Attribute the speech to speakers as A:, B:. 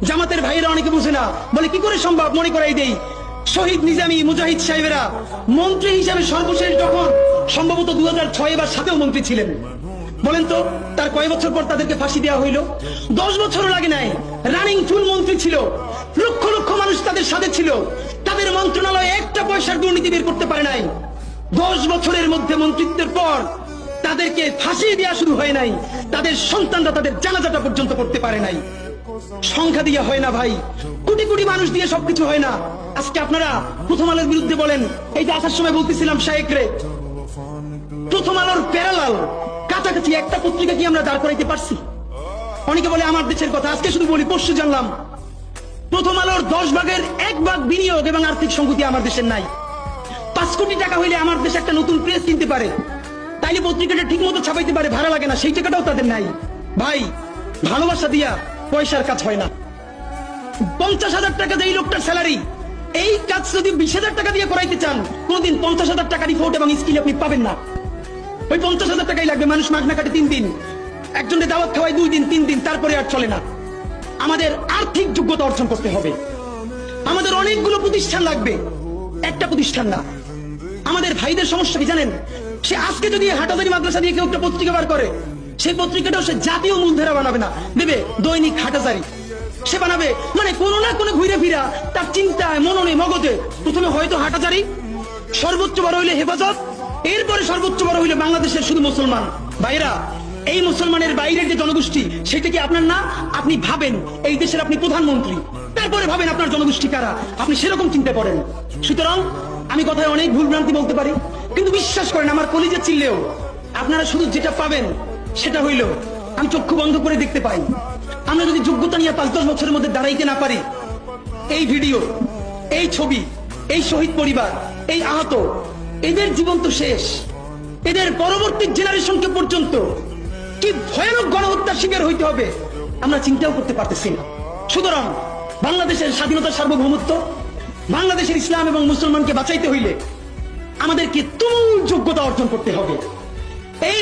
A: জামাতের ভাইরা অনেকে বুঝে না, বলে কি করে সম্ভব? মনে করাই দেই, শহীদ নিজামী মুজাহিদ সাহেবেরা মন্ত্রী হিসাবে সর্বশেষ যখন সম্ভবত 2006 বা 2007 মন্ত্রী ছিলেন, বলেন তো তার কয় বছর পর তাদেরকে ফাঁসি দেওয়া হইল? 10 বছরও লাগে নাই। রানিং ফুল মন্ত্রী ছিল, লক্ষ লক্ষ মানুষ তাদের সাথে ছিল, তাদের মন্ত্রণালয়ে একটা পয়সার দুর্নীতি বের করতে পারে নাই। 10 বছরের মধ্যে মন্ত্রিত্বের পর তাদেরকে ফাঁসি দেওয়া শুরু হয় নাই, তাদের সন্তানরা তাদের জানাজাটা পর্যন্ত করতে পারে নাই। সংখ্যা দিয়ে হয় না ভাই, কোটি কোটি মানুষ দিয়ে সবকিছু হয় না। আজকে আপনারা প্রথম আলোর বিরুদ্ধে বলেন, এই যে আসার সময় বলতেছিলাম শায়েকরে, প্রথম আলোর প্যারালাল কাছাকাছি একটা পত্রিকা কি আমরা দাঁড় করাইতে পারছি? অনেকে বলে আমার দেশের কথা, আজকে শুধু বলি, পরশু জানলাম প্রথম আলোর 10 ভাগের 1 ভাগ বিনিয়োগ এবং আর্থিক সংগতি আমার দেশের নাই। 5 কোটি টাকা হইলে আমার দেশে একটা নতুন প্রেস কিনতে পারে, তাইলে পত্রিকাটা ঠিক মতো ছাপাইতে পারে, ভাড়া লাগে না, সেই টাকাটাও তাদের নাই। ভাই, ভালোবাসা দিয়া পয়সার কাজ হয় না। 50,000 টাকা যে এই লোকটার স্যালারি, এই কাজ যদি 20,000 টাকা দিয়ে করাইতে চান, কোনদিন 50,000 টাকা রিপোর্ট এবং স্কিল আপনি পাবেন না। ওই 50,000 টাকাই লাগবে। মানুষ মাগনা কাটে 3 দিন, একজনের দাওয়াত খাওয়ায় 2 দিন 3 দিন, তারপরে আর চলে না। আমাদের আর্থিক যোগ্যতা অর্জন করতে হবে। আমাদের অনেকগুলো প্রতিষ্ঠান লাগবে, একটা প্রতিষ্ঠান না। আমাদের ভাইদের সমস্যা কি জানেন? সে আজকে যদি হাটাজারি মাদ্রাসা দিয়ে কেউ একটা পত্রিকা বার করে, সেই পত্রিকাটাও সে জাতীয় মূলধারা বানাবে না, দেবে দৈনিক হাটাজারি। সে বানাবে মানে কোনো না কোনো ঘুরে ফিরা তার চিন্তায়, মননে, মগজে প্রথমে হয়তো হাটাজারি, সর্বোচ্চ বড় হইলে হেফাজত, এরপরে সর্বোচ্চ বড় হইলে বাংলাদেশের শুধু মুসলমান। ভাইরা, এই মুসলমানের বাইরের যে জনগোষ্ঠী, সেটা কি আপনার না? আপনি ভাবেন এই দেশের আপনি প্রধানমন্ত্রী, তারপরে ভাবেন আপনার জনগোষ্ঠী কারা, আপনি সেরকম চিন্তা করেন। সুতরাং আমি কথায় অনেক ভুল ভ্রান্তি বলতে পারি, কিন্তু বিশ্বাস করেন আমার কলিজা চিল্লেও আপনারা শুধু যেটা পাবেন সেটা হইল আমি চক্ষু বন্ধ করে দেখতে পাই। আমরা যদি যোগ্যতা নিয়ে 5-10 বছরের মধ্যে দাঁড়াইতে না পারি, এই ভিডিও, এই ছবি, এই শহীদ পরিবার, এই আহত, এদের জীবন তো শেষ। এদের পরবর্তী জেনারেশনকে পর্যন্ত কি ভয়ানক গণহত্যার শিকার হইতে হবে আমরা চিন্তাও করতে পারতেছি না। সুতরাং বাংলাদেশের স্বাধীনতা, সার্বভৌমত্ব, বাংলাদেশের ইসলাম এবং মুসলমানকে বাঁচাইতে হইলে আমাদেরকে তুমুল যোগ্যতা অর্জন করতে হবে। এই